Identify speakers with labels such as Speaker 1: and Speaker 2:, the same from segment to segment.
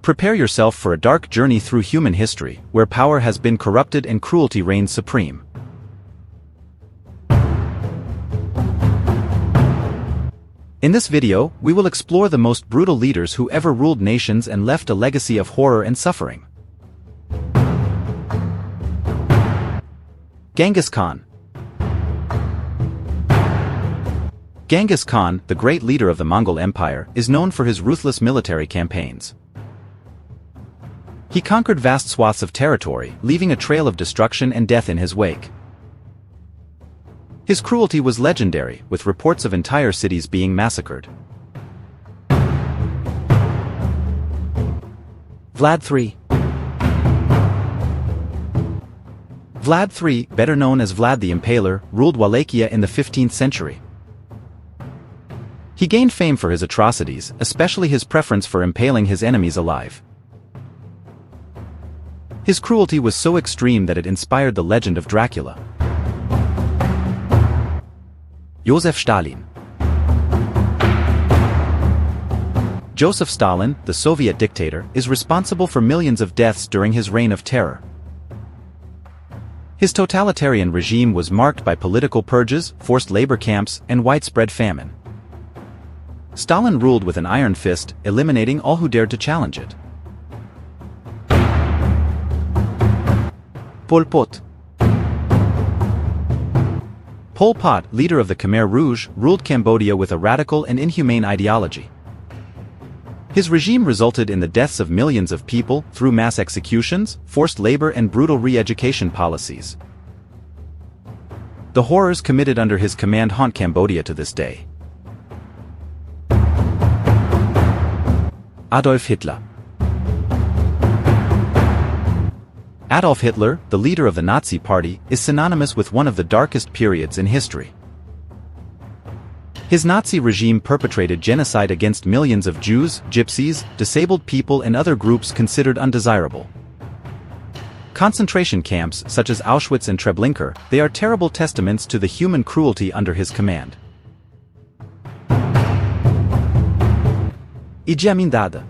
Speaker 1: Prepare yourself for a dark journey through human history, where power has been corrupted and cruelty reigns supreme. In this video, we will explore the most brutal leaders who ever ruled nations and left a legacy of horror and suffering. Genghis Khan. Genghis Khan, the great leader of the Mongol Empire, is known for his ruthless military campaigns. He conquered vast swaths of territory, leaving a trail of destruction and death in his wake. His cruelty was legendary, with reports of entire cities being massacred. Vlad III. Vlad III, better known as Vlad the Impaler, ruled Wallachia in the 15th century. He gained fame for his atrocities, especially his preference for impaling his enemies alive. His cruelty was so extreme that it inspired the legend of Dracula. Joseph Stalin. Joseph Stalin, the Soviet dictator, is responsible for millions of deaths during his reign of terror. His totalitarian regime was marked by political purges, forced labor camps, and widespread famine. Stalin ruled with an iron fist, eliminating all who dared to challenge it. Pol Pot. Pol Pot, leader of the Khmer Rouge, ruled Cambodia with a radical and inhumane ideology. His regime resulted in the deaths of millions of people through mass executions, forced labor and brutal re-education policies. The horrors committed under his command haunt Cambodia to this day. Adolf Hitler. Adolf Hitler, the leader of the Nazi Party, is synonymous with one of the darkest periods in history. His Nazi regime perpetrated genocide against millions of Jews, Gypsies, disabled people and other groups considered undesirable. Concentration camps such as Auschwitz and Treblinka, they are terrible testaments to the human cruelty under his command. Idi Amin Dada.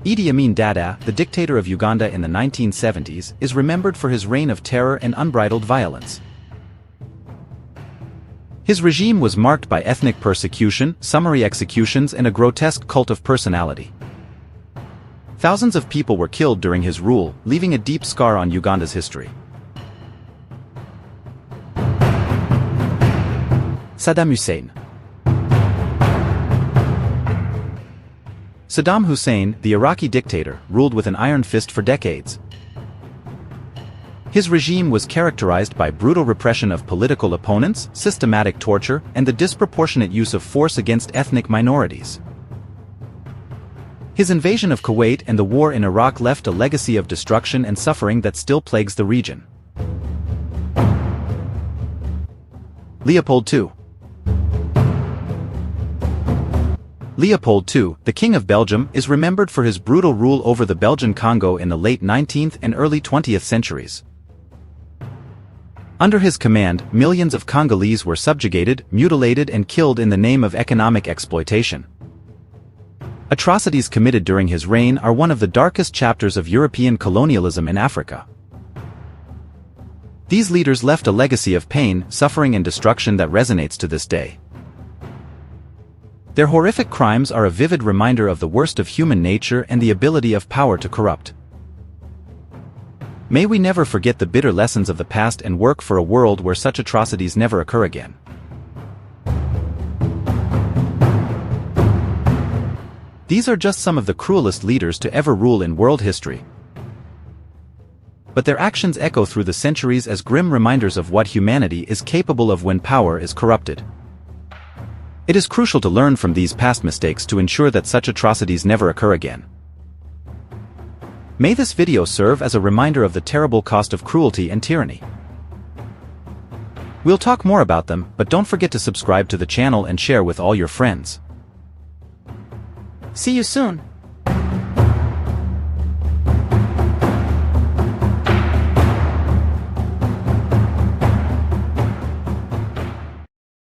Speaker 1: Idi Amin Dada, the dictator of Uganda in the 1970s, is remembered for his reign of terror and unbridled violence. His regime was marked by ethnic persecution, summary executions and a grotesque cult of personality. Thousands of people were killed during his rule, leaving a deep scar on Uganda's history. Saddam Hussein. Saddam Hussein, the Iraqi dictator, ruled with an iron fist for decades. His regime was characterized by brutal repression of political opponents, systematic torture, and the disproportionate use of force against ethnic minorities. His invasion of Kuwait and the war in Iraq left a legacy of destruction and suffering that still plagues the region. Leopold II. Leopold II, the King of Belgium, is remembered for his brutal rule over the Belgian Congo in the late 19th and early 20th centuries. Under his command, millions of Congolese were subjugated, mutilated and killed in the name of economic exploitation. Atrocities committed during his reign are one of the darkest chapters of European colonialism in Africa. These leaders left a legacy of pain, suffering and destruction that resonates to this day. Their horrific crimes are a vivid reminder of the worst of human nature and the ability of power to corrupt. May we never forget the bitter lessons of the past and work for a world where such atrocities never occur again. These are just some of the cruelest leaders to ever rule in world history. But their actions echo through the centuries as grim reminders of what humanity is capable of when power is corrupted. It is crucial to learn from these past mistakes to ensure that such atrocities never occur again. May this video serve as a reminder of the terrible cost of cruelty and tyranny. We'll talk more about them, but don't forget to subscribe to the channel and share with all your friends.
Speaker 2: See you soon!